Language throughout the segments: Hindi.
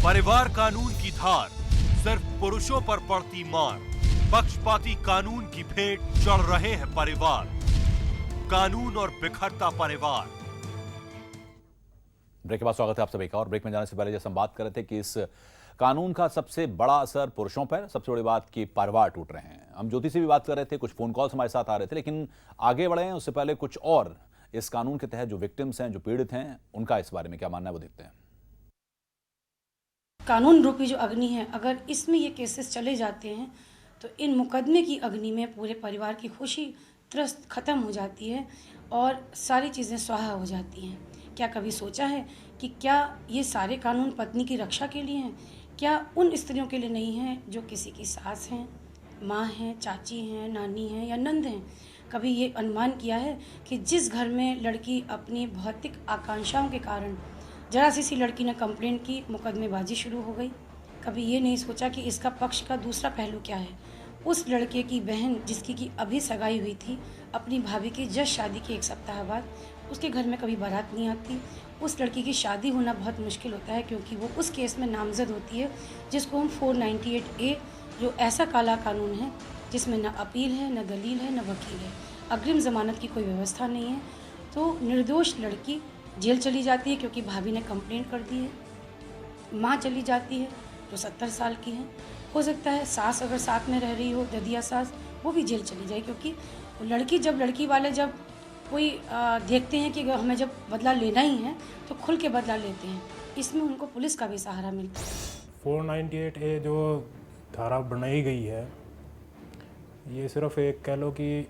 परिवार कानून की धार सिर्फ पुरुषों पर पड़ती मार, पक्षपाती कानून की भेंट चढ़ रहे हैं परिवार, कानून और बिखरता परिवार। ब्रेक के बाद स्वागत है आप सभी का। और ब्रेक में जाने से पहले जैसे हम बात कर रहे थे कि इस कानून का सबसे बड़ा असर पुरुषों पर, सबसे बड़ी बात कि परिवार टूट रहे हैं। हम ज्योति से भी बात कर रहे थे, कुछ फोन कॉल्स हमारे साथ आ रहे थे, लेकिन आगे बढ़े हैं उससे पहले कुछ और इस कानून के तहत जो विक्टिम्स हैं, जो पीड़ित हैं, उनका इस बारे में क्या मानना है वो देखते हैं। कानून रूपी जो अग्नि है, अगर इसमें ये केसेस चले जाते हैं तो इन मुकदमे की अग्नि में पूरे परिवार की खुशी तुरंत ख़त्म हो जाती है और सारी चीज़ें स्वाहा हो जाती हैं। क्या कभी सोचा है कि क्या ये सारे कानून पत्नी की रक्षा के लिए हैं? क्या उन स्त्रियों के लिए नहीं हैं जो किसी की सास हैं, माँ हैं, चाची हैं, नानी हैं या नंद हैं? कभी ये अनुमान किया है कि जिस घर में लड़की अपनी भौतिक आकांक्षाओं के कारण जरा सी लड़की ने कंप्लेंट की, मुकदमेबाजी शुरू हो गई? कभी ये नहीं सोचा कि इसका पक्ष का दूसरा पहलू क्या है? उस लड़के की बहन जिसकी की अभी सगाई हुई थी, अपनी भाभी की जस्ट शादी के 1 सप्ताह बाद उसके घर में कभी बारात नहीं आती। उस लड़की की शादी होना बहुत मुश्किल होता है क्योंकि वो उस केस में नामजद होती है जिसको हम 498A, जो ऐसा काला कानून है जिसमें न अपील है, न दलील है, न वकील है, अग्रिम ज़मानत की कोई व्यवस्था नहीं है। तो निर्दोष लड़की जेल चली जाती है क्योंकि भाभी ने कंप्लेंट कर दी है। माँ चली जाती है जो 70 साल की है। हो सकता है सास अगर साथ में रह रही हो, ददिया सास, वो भी जेल चली जाए क्योंकि लड़की लड़की वाले जब कोई देखते हैं कि हमें जब बदला लेना ही है तो खुल के बदला लेते हैं। इसमें उनको पुलिस का भी सहारा मिलता है। 498A जो धारा बनाई गई है, ये सिर्फ एक कह लो कि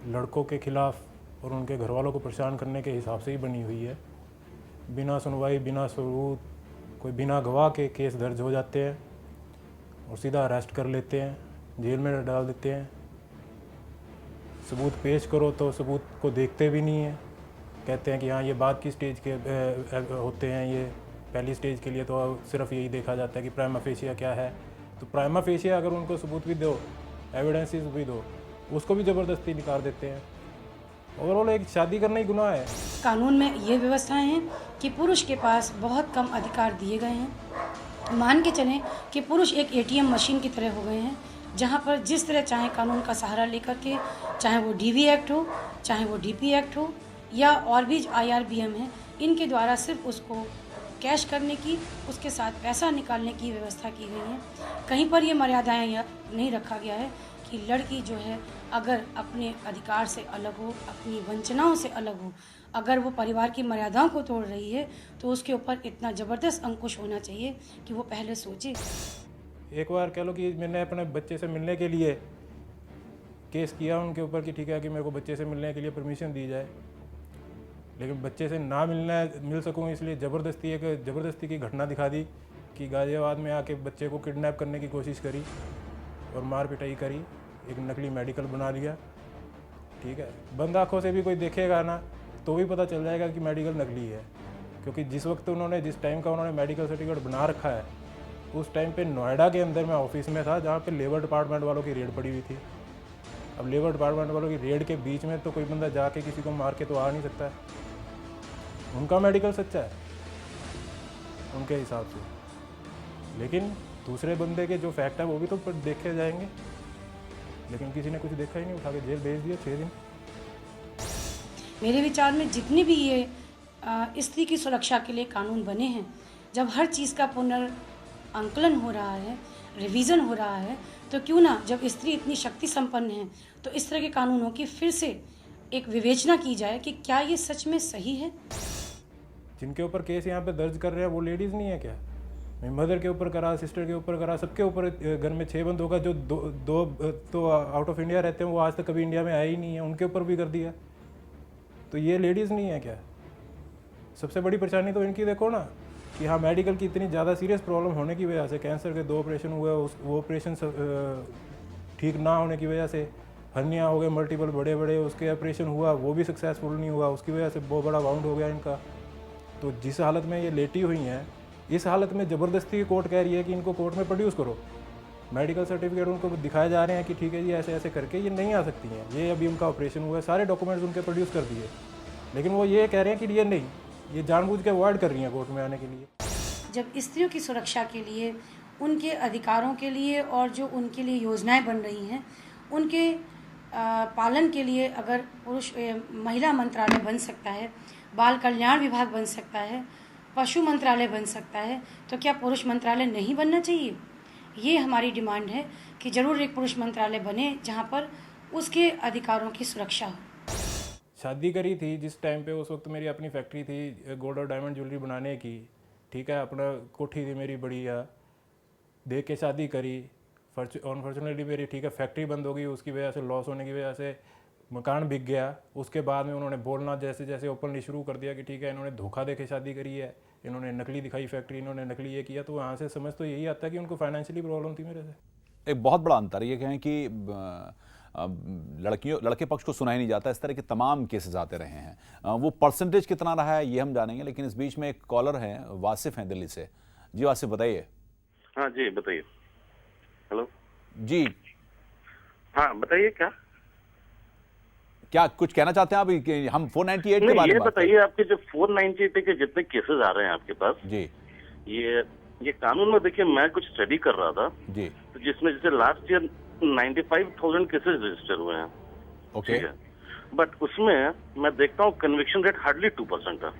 लड़कों के खिलाफ और उनके घर वालों को परेशान करने के हिसाब से ही बनी हुई है। बिना सुनवाई, बिना सबूत, कोई बिना गवाह के केस दर्ज हो जाते हैं और सीधा अरेस्ट कर लेते हैं, जेल में डाल देते हैं। सबूत पेश करो तो सबूत को देखते भी नहीं है, कहते हैं कि हाँ ये बाद की स्टेज के होते हैं, ये पहली स्टेज के लिए तो सिर्फ यही देखा जाता है कि प्राइमा फेशिया क्या है। तो प्राइमा फेशिया अगर उनको सबूत भी दो, एविडेंसेस भी दो, उसको भी ज़बरदस्ती निकाल देते हैं। ओवरऑल एक शादी करना ही गुनाह है। कानून में ये व्यवस्थाएं हैं कि पुरुष के पास बहुत कम अधिकार दिए गए हैं। मान के चलें कि पुरुष एक ATM मशीन की तरह हो गए हैं, जहां पर जिस तरह चाहे कानून का सहारा लेकर के, चाहे वो DV एक्ट हो, चाहे वो DP एक्ट हो या और भी IRBM है, इनके द्वारा सिर्फ उसको कैश करने की, उसके साथ पैसा निकालने की व्यवस्था की गई है। कहीं पर ये मर्यादाएं नहीं रखा गया है कि लड़की जो है अगर अपने अधिकार से अलग हो, अपनी वंचनाओं से अलग हो, अगर वो परिवार की मर्यादाओं को तोड़ रही है तो उसके ऊपर इतना ज़बरदस्त अंकुश होना चाहिए कि वो पहले सोचे। एक बार कह लो कि मैंने अपने बच्चे से मिलने के लिए केस किया उनके ऊपर कि ठीक है कि मेरे को बच्चे से मिलने के लिए परमिशन दी जाए, लेकिन बच्चे से ना मिल सकूं इसलिए ज़बरदस्ती की घटना दिखा दी कि गाजियाबाद में आके बच्चे को किडनैप करने की कोशिश करी और मार पिटाई करी, एक नकली मेडिकल बना लिया। ठीक है, बंद आँखों से भी कोई देखेगा ना तो भी पता चल जाएगा कि मेडिकल नकली है, क्योंकि जिस टाइम का उन्होंने मेडिकल सर्टिफिकेट बना रखा है, उस टाइम पे नोएडा के अंदर मैं ऑफिस में था जहाँ पे लेबर डिपार्टमेंट वालों की रेड पड़ी हुई थी। अब लेबर डिपार्टमेंट वालों की रेड के बीच में तो कोई बंदा जाके किसी को मार के तो आ नहीं सकता है। उनका मेडिकल सच्चा है उनके हिसाब से, लेकिन दूसरे बंदे के जो फैक्ट है वो भी तो देखे जाएंगे, लेकिन किसी ने कुछ देखा ही नहीं, उठा के जेल भेज दिया 6 दिन। मेरे विचार में जितने भी ये स्त्री की सुरक्षा के लिए कानून बने हैं, जब हर चीज़ का पुनर्आंकलन हो रहा है, रिवीजन हो रहा है, तो क्यों ना जब स्त्री इतनी शक्ति संपन्न है तो इस तरह के कानूनों की फिर से एक विवेचना की जाए कि क्या ये सच में सही है। जिनके ऊपर केस यहाँ पे दर्ज कर रहे हैं वो लेडीज़ नहीं है क्या? मदर के ऊपर करा, सिस्टर के ऊपर करा, सबके ऊपर। घर में 6 बंदों का जो दो तो आउट ऑफ इंडिया रहते हैं, वो आज तक कभी इंडिया में आए ही नहीं है, उनके ऊपर भी कर दिया। तो ये लेडीज़ नहीं है क्या? सबसे बड़ी परेशानी तो इनकी देखो ना कि हाँ मेडिकल की इतनी ज़्यादा सीरियस प्रॉब्लम होने की वजह से, कैंसर के 2 ऑपरेशन हुए, वो ऑपरेशन ठीक ना होने की वजह से, हर्निया हो गए मल्टीपल बड़े बड़े, उसके ऑपरेशन हुआ वो भी सक्सेसफुल नहीं हुआ, उसकी वजह से बहुत बड़ा वाउंड हो गया इनका। तो जिस हालत में ये लेटी हुई हैं, इस हालत में ज़बरदस्ती कोर्ट कह रही है कि इनको कोर्ट में प्रोड्यूस करो। मेडिकल सर्टिफिकेट उनको दिखाए जा रहे हैं कि ठीक है जी ऐसे ऐसे करके ये नहीं आ सकती हैं, ये अभी उनका ऑपरेशन हुआ है, सारे डॉक्यूमेंट्स उनके प्रोड्यूस कर दिए, लेकिन वो ये कह रहे हैं कि ये नहीं, ये जानबूझ के अवॉइड कर रही हैं कोर्ट में आने के लिए। जब स्त्रियों की सुरक्षा के लिए, उनके अधिकारों के लिए और जो उनके लिए योजनाएं बन रही हैं उनके पालन के लिए अगर महिला मंत्रालय बन सकता है, बाल कल्याण विभाग बन सकता है, पशु मंत्रालय बन सकता है, तो क्या पुरुष मंत्रालय नहीं बनना चाहिए? ये हमारी डिमांड है कि ज़रूर एक पुरुष मंत्रालय बने जहाँ पर उसके अधिकारों की सुरक्षा हो। शादी करी थी जिस टाइम पे, उस वक्त मेरी अपनी फैक्ट्री थी गोल्ड और डायमंड ज्वेलरी बनाने की, ठीक है, अपना कोठी थी मेरी बढ़िया, देख के शादी करी। अनफॉर्चुनेटली मेरी, ठीक है, फैक्ट्री बंद हो गई, उसकी वजह से लॉस होने की वजह से मकान बिक गया। उसके बाद में उन्होंने बोलना जैसे जैसे ओपनली शुरू कर दिया कि ठीक है इन्होंने धोखा दे के शादी करी है, इन्होंने नकली दिखाई फैक्ट्री, इन्होंने नकली ये किया, तो वहाँ से समझ तो यही आता है कि उनको फाइनेंशियली प्रॉब्लम थी मेरे से। एक बहुत बड़ा अंतर ये कहें कि लड़के पक्ष को सुना ही नहीं जाता, इस तरह के तमाम केसेस आते रहे हैं। वो परसेंटेज कितना रहा है ये हम जानेंगे, लेकिन इस बीच में एक कॉलर हैं, वासिफ हैं दिल्ली से। जी वासिफ बताइए। हाँ जी बताइए। हेलो जी हाँ बताइए, क्या कुछ कहना चाहते हैं आप? हम 498 के नहीं, बारे ये में बताइए, आपके जो 498 के जितने केसेस आ रहे हैं आपके पास जी, ये कानून में देखिए, मैं कुछ स्टडी कर रहा था जी, तो जिसमें जैसे लास्ट ईयर 95,000 केसेस रजिस्टर हुए हैं, ओके, ठीक है, बट उसमें मैं देखता हूँ कन्विक्शन रेट हार्डली 2% है।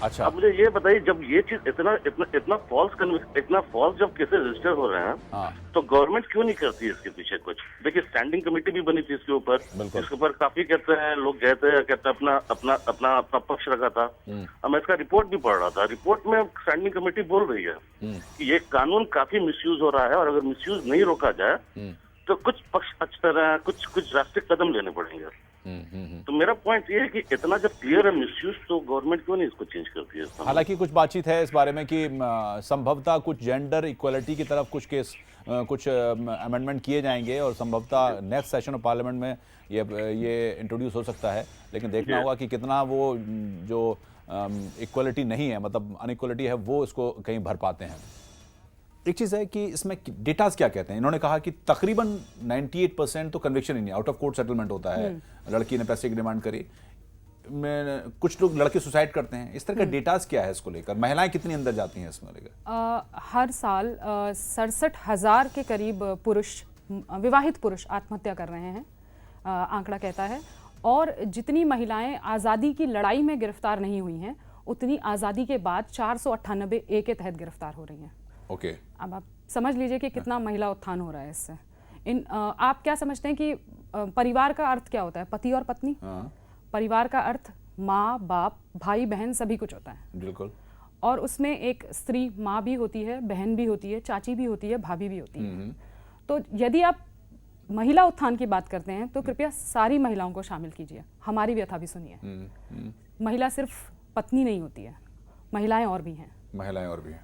अच्छा, अब मुझे ये बताइए, जब ये चीज इतना फॉल्स जब केसेस रजिस्टर हो रहे हैं, हाँ, तो गवर्नमेंट क्यों नहीं करती इसके पीछे कुछ? देखिए स्टैंडिंग कमेटी भी बनी थी इसके ऊपर, इसके ऊपर काफी कहते हैं लोग गए थे, कहते हैं अपना पक्ष रखा था। अब मैं इसका रिपोर्ट भी पढ़ रहा था, रिपोर्ट में स्टैंडिंग कमेटी बोल रही है कि ये कानून काफी मिसयूज हो रहा है और अगर मिसयूज नहीं रोका जाए तो कुछ पक्ष कुछ ड्रास्टिक कदम लेने पड़ेंगे। तो मेरा पॉइंट ये है कि इतना जब क्लियर है मिसयूज, तो गवर्नमेंट क्यों नहीं इसको चेंज करती है? हालांकि कुछ बातचीत है इस बारे में कि संभवतः कुछ जेंडर इक्वलिटी की तरफ कुछ अमेंडमेंट किए जाएंगे और संभवतः नेक्स्ट सेशन ऑफ पार्लियामेंट में ये इंट्रोड्यूस हो सकता है, लेकिन देखना होगा कि कितना वो जो इक्वलिटी नहीं है, मतलब अनइक्वलिटी है, वो इसको कहीं भर पाते हैं। एक चीज़ है कि इसमें डेटास क्या कहते हैं। इन्होंने कहा कि तकरीबन 98% तो कन्विक्शन ही नहीं, आउट ऑफ कोर्ट सेटलमेंट होता है। लड़की ने पैसे की डिमांड करी, कुछ लोग लड़के सुसाइड करते हैं। इस तरह का डेटास क्या है इसको लेकर? महिलाएं कितनी अंदर जाती हैं इसमें लेकर? हर साल 67,000 के करीब विवाहित पुरुष आत्महत्या कर रहे हैं, आंकड़ा कहता है। और जितनी महिलाएं आज़ादी की लड़ाई में गिरफ्तार नहीं हुई हैं, उतनी आज़ादी के बाद 498 ए के तहत गिरफ्तार हो रही हैं। ओके, अब आप समझ लीजिए कि कितना महिला उत्थान हो रहा है इससे। आप क्या समझते हैं कि परिवार का अर्थ क्या होता है? पति और पत्नी। परिवार का अर्थ माँ, बाप, भाई, बहन सभी कुछ होता है। बिल्कुल। और उसमें एक स्त्री माँ भी होती है, बहन भी होती है, चाची भी होती है, भाभी भी होती है। तो यदि आप महिला उत्थान की बात करते हैं तो कृपया सारी महिलाओं को शामिल कीजिए, हमारी व्यथा भी सुनिए। महिला सिर्फ पत्नी नहीं होती है, महिलाएं और भी हैं।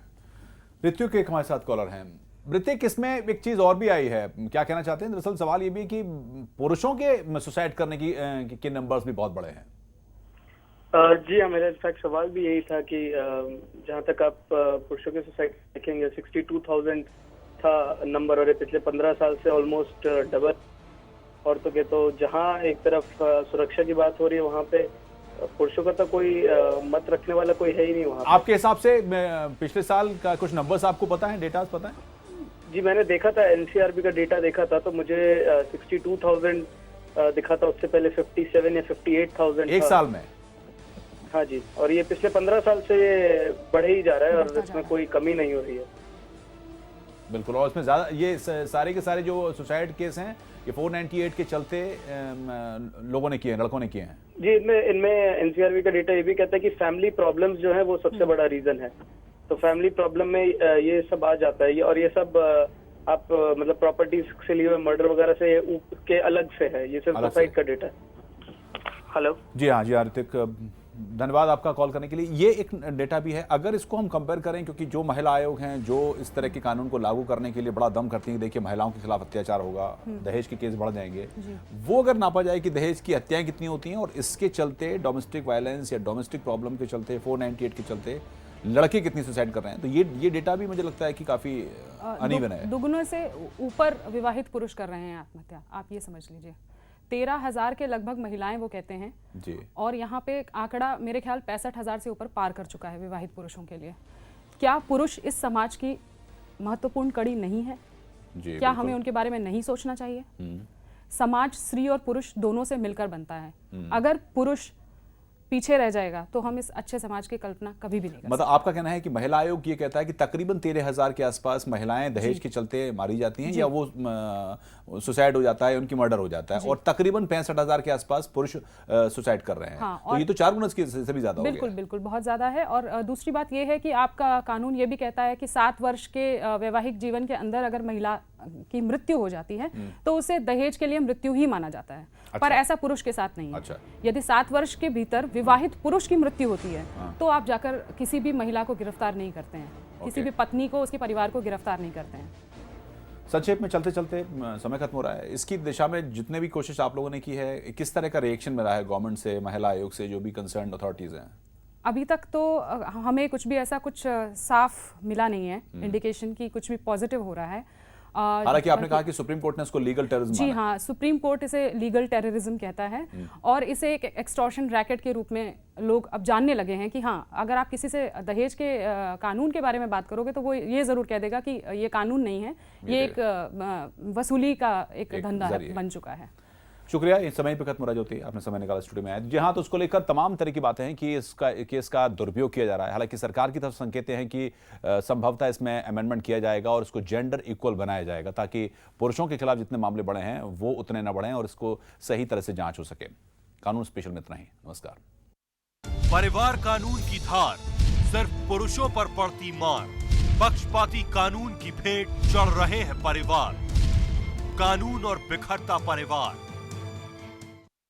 ऋतिक एक हमारे साथ कॉलर हैं। ऋतिक, इसमें एक चीज और भी आई है, क्या कहना चाहते हैं? दरअसल सवाल ये भी है कि पुरुषों के सुसाइड करने के नंबर्स भी बहुत बड़े हैं। जी हाँ, मेरा इनफैक्ट सवाल भी यही था कि जहाँ तक आप पुरुषों के सुसाइड देखेंगे 62,000 था नंबर, और ये पिछले 15 साल से ऑलमोस्ट डबल। औरतों के तो जहाँ एक तरफ सुरक्षा की बात हो रही है, वहाँ पे पुरुषों का तो कोई मत रखने वाला कोई है ही नहीं वहाँ। आपके हिसाब से पिछले साल का कुछ नंबर्स आपको पता है, डेटा पता है? जी मैंने देखा था, एनसीआरबी का डेटा देखा था, तो मुझे 62,000 दिखा था। उससे पहले 57 या 58,000 एक साल में। हाँ जी, और ये पिछले 15 साल से ये बढ़े ही जा रहा है और इसमें कोई कमी नहीं हो रही है। बिल्कुल। और इसमें ज्यादा ये सारे के सारे जो सुसाइड केस हैं ये 498 के चलते लोगों ने किए हैं, लड़कों ने किए हैं। जी, इनमें एनसीआरबी का डेटा ये भी कहता है कि फैमिली प्रॉब्लम्स जो है वो सबसे बड़ा रीजन है। तो फैमिली प्रॉब्लम में ये सब आ जाता है, और ये सब आप मतलब प्रॉपर्टी से लिए हुए मर्डर वगैरह से के अलग से है, ये सिर्फ सुसाइड का डेटा है। हेलो। जी हाँ ऋतिक, धन्यवाद आपका कॉल करने के लिए। ये एक डेटा भी है, अगर इसको हम कंपेयर करें, क्योंकि जो महिला आयोग हैं जो इस तरह के कानून को लागू करने के लिए बड़ा दम करती हैं, देखिए महिलाओं के खिलाफ अत्याचार होगा, दहेज के केस बढ़ जाएंगे, वो अगर नापा जाए कि दहेज की हत्याएं कितनी होती हैं और इसके चलते डोमेस्टिक वायलेंस या डोमेस्टिक प्रॉब्लम के चलते 498 के चलते लड़के कितनी सुसाइड कर रहे हैं, तो ये डेटा भी मुझे लगता है कि काफी अनइवन है। दुगुने से ऊपर विवाहित पुरुष कर रहे हैं आत्महत्या, आप ये समझ लीजिए। 13,000 के लगभग महिलाएं वो कहते हैं जी। और यहाँ पे आंकड़ा मेरे ख्याल 65,000 से ऊपर पार कर चुका है विवाहित पुरुषों के लिए। क्या पुरुष इस समाज की महत्वपूर्ण कड़ी नहीं है? जी, क्या बिल्कुल। हमें उनके बारे में नहीं सोचना चाहिए? समाज स्त्री और पुरुष दोनों से मिलकर बनता है। अगर पुरुष पीछे रह जाएगा तो हम इस अच्छे समाज की कल्पना कभी भी नहीं कर मतलब आपका कहना है कि महिला आयोग ये कहता है कि तकरीबन 13,000 के आसपास महिलाएं दहेज के चलते मारी जाती हैं, या वो सुसाइड हो जाता है, उनकी मर्डर हो जाता है, और तकरीबन 65,000 के आसपास पुरुष सुसाइड कर रहे हैं। हाँ, तो ये तो 4 गुना से भी ज्यादा हो गया। बिल्कुल बिल्कुल बहुत ज़्यादा है। और दूसरी बात ये है कि आपका कानून ये भी कहता है कि 7 वर्ष के वैवाहिक जीवन के अंदर अगर महिला की मृत्यु हो जाती है तो उसे दहेज के लिए मृत्यु ही माना जाता है। पर ऐसा पुरुष के साथ नहीं है। अच्छा। यदि 7 वर्ष के भीतर विवाहित पुरुष की मृत्यु होती है तो आप जाकर किसी भी महिला को गिरफ्तार नहीं करते हैं, किसी भी पत्नी को, उसके परिवार को गिरफ्तार नहीं करते हैं। संक्षेप में चलते चलते समय खत्म हो रहा है, इसकी दिशा में जितने भी कोशिश आप लोगों ने की है, किस तरह का रिएक्शन मिला है गवर्नमेंट से, महिला आयोग से, जो भी कंसर्न अथॉरिटीज हैं? अभी तक तो हमें कुछ भी ऐसा कुछ साफ मिला नहीं है इंडिकेशन की कुछ भी पॉजिटिव हो रहा है। हालांकि आपने कहा कि सुप्रीम कोर्ट ने इसको लीगल टेररिज्म जी हाँ, सुप्रीम कोर्ट इसे लीगल टेररिज्म कहता है और इसे एक एक्सटॉर्शन रैकेट के रूप में लोग अब जानने लगे हैं कि हाँ, अगर आप किसी से दहेज के कानून के बारे में बात करोगे तो वो ये जरूर कह देगा कि ये कानून नहीं है, ये एक वसूली का एक धंधा बन चुका है। शुक्रिया। इस समय पे खत्म हो रहा ज्योति, आपने समय निकाला स्टूडियो में आए। जी हाँ, तो उसको लेकर तमाम तरह की बातें हैं कि इसका केस का दुरुपयोग किया जा रहा है। हालांकि सरकार की तरफ संकेत हैं कि संभवतः इसमें अमेंडमेंट किया जाएगा और इसको जेंडर इक्वल बनाया जाएगा, ताकि पुरुषों के खिलाफ जितने मामले बढ़े हैं वो उतने न बढ़ें और इसको सही तरह से जांच हो सके। कानून स्पेशल में इतना ही। नमस्कार। परिवार कानून की धार सिर्फ पुरुषों पर पड़ती मार, पक्षपाती कानून की भेंट चढ़ रहे हैं परिवार, कानून और बिखरता परिवार।